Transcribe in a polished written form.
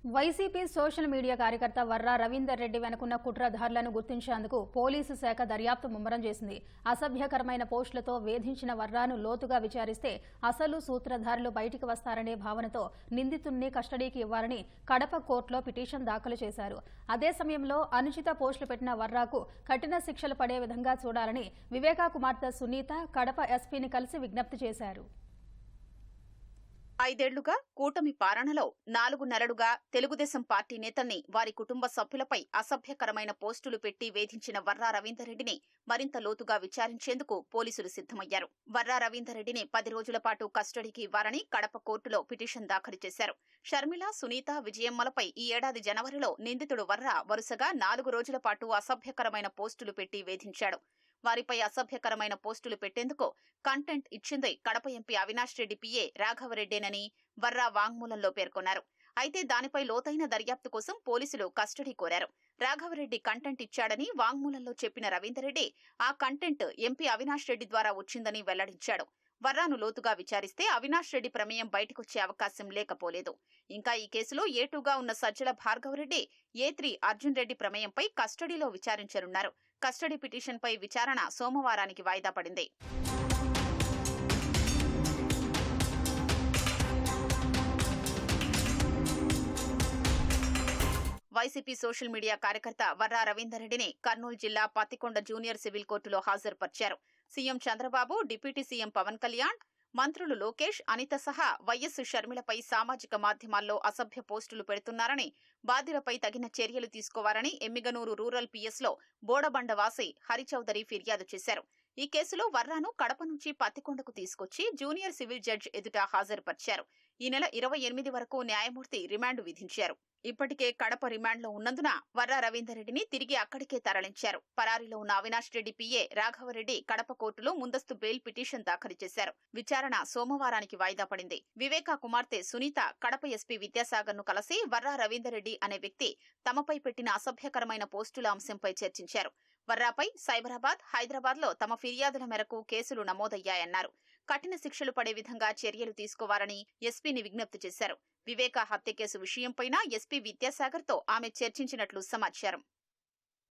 YCP social media కార్యకర్త వర్రా రవీందర్ రెడ్డి వెనుకున్న కుట్రదారులను గుర్తించేందుకు పోలీసు శాఖ దర్యాప్తు ముమ్మరం చేసింది. అసభ్యకరమైన పోస్టులతో వేధించిన వర్రాను లోతుగా విచారిస్తే అసలు సూత్రధారులు బయటికి వస్తారనే భావనతో నిందితుణ్ణి కస్టడీకి ఇవ్వాలని కడప కోర్టులో పిటిషన్ దాఖలు చేశారు. అదే సమయంలో అనుచిత పోస్టులు పెట్టిన వర్రాకు కఠిన శిక్షలు పడే విధంగా చూడాలని వివేకా కుమార్తె సునీత కడప ఎస్పీని కలిసి విజ్ఞప్తి చేశారు. 5 ఏళ్లుగా కూటమి పాలనలో 4 నెలలుగా తెలుగుదేశం పార్టీ నేతల్ని వారి కుటుంబ సభ్యులపై అసభ్యకరమైన పోస్టులు పెట్టి వేధించిన వర్రా రవీందర్ రెడ్డిని మరింత లోతుగా విచారించేందుకు పోలీసులు సిద్దమయ్యారు. వర్రా రవీందర్ రెడ్డిని 10 రోజుల పాటు కస్టడీకి ఇవ్వాలని కడప కోర్టులో పిటిషన్ దాఖలు చేశారు. షర్మిల, సునీత, విజయమ్మలపై ఈ ఏడాది జనవరిలో నిందితుడు వర్రా వరుసగా 4 రోజుల పాటు అసభ్యకరమైన పోస్టులు పెట్టి వేధించాడు. వారిపై అసభ్యకరమైన పోస్టులు పెట్టేందుకు కంటెంట్ ఇచ్చింది కడప ఎంపీ అవినాష్ రెడ్డి పిఏ రాఘవరెడ్డేనని వర్రా వాంగ్మూలంలో పేర్కొన్నారు. అయితే దానిపై లోతైన దర్యాప్తు కోసం పోలీసులు కస్టడీ కోరారు. రాఘవరెడ్డి కంటెంట్ ఇచ్చాడని వాంగ్మూలంలో చెప్పిన రవీందర్ రెడ్డి ఆ కంటెంట్ ఎంపీ అవినాష్ రెడ్డి ద్వారా వచ్చిందని వెల్లడించాడు. వర్రాను లోతుగా విచారిస్తే అవినాష్ రెడ్డి ప్రమేయం బయటకొచ్చే అవకాశం లేకపోలేదు. ఇంకా ఈ కేసులో A2గా ఉన్న సజ్జల భార్గవరెడ్డి, A3 అర్జున్ రెడ్డి ప్రమేయంపై కస్టడీలో విచారించనున్నారు. కస్టడీ పిటిషన్పై విచారణ సోమవారానికి వాయిదా పడింది. వైసీపీ సోషల్ మీడియా కార్యకర్త వర్రా రవీందర్ రెడ్డిని కర్నూలు జిల్లా పత్తికొండ జూనియర్ సివిల్ కోర్టులో హాజరుపరిచారు. CM Chandrababu, deputy CM Pawan Kalyan, మంత్రులు లోకేష్, అనిత సహా వైఎస్ షర్మిలపై సామాజిక మాధ్యమాల్లో అసభ్య పోస్టులు పెడుతున్నారని, బాధ్యులపై తగిన చర్యలు తీసుకోవాలని ఎమ్మిగనూరు రూరల్ పిఎస్లో బోడబండవాసి హరిచౌదరి ఫిర్యాదు చేశారు. ఈ కేసులో వర్రాను కడప నుంచి పత్తికొండకు తీసుకొచ్చి జూనియర్ సివిల్ జడ్జి ఎదుట హాజరుపరిచారు. ఈ నెల 28 వరకు న్యాయమూర్తి రిమాండ్ విధించారు. ఇప్పటికే కడప రిమాండ్లో ఉన్నందున వర్రా రవీందర్ రెడ్డిని తిరిగి అక్కడికే తరలించారు. పరారీలో ఉన్న అవినాష్ రెడ్డి పిఏ రాఘవరెడ్డి కడప కోర్టులో ముందస్తు బెయిల్ పిటిషన్ దాఖలు చేశారు. విచారణ సోమవారానికి వాయిదా పడింది. వివేకా కుమార్తె సునీత కడప ఎస్పీ విద్యాసాగర్ ను కలిసి వర్రా రవీందర్ రెడ్డి అనే వ్యక్తి తమపై పెట్టిన అసభ్యకరమైన పోస్టుల అంశంపై చర్చించారు. వర్రాపై సైబరాబాద్, హైదరాబాద్లో తమ ఫిర్యాదుల మేరకు కేసులు నమోదయ్యాయన్నారు. కఠిన శిక్షలు పడే విధంగా చర్యలు తీసుకోవాలని ఎస్పీని విజ్ఞప్తి చేశారు. వివేకా హత్య కేసు విషయంపైన ఎస్పీ విద్యాసాగర్తో ఆమె చర్చించినట్లు సమాచారం.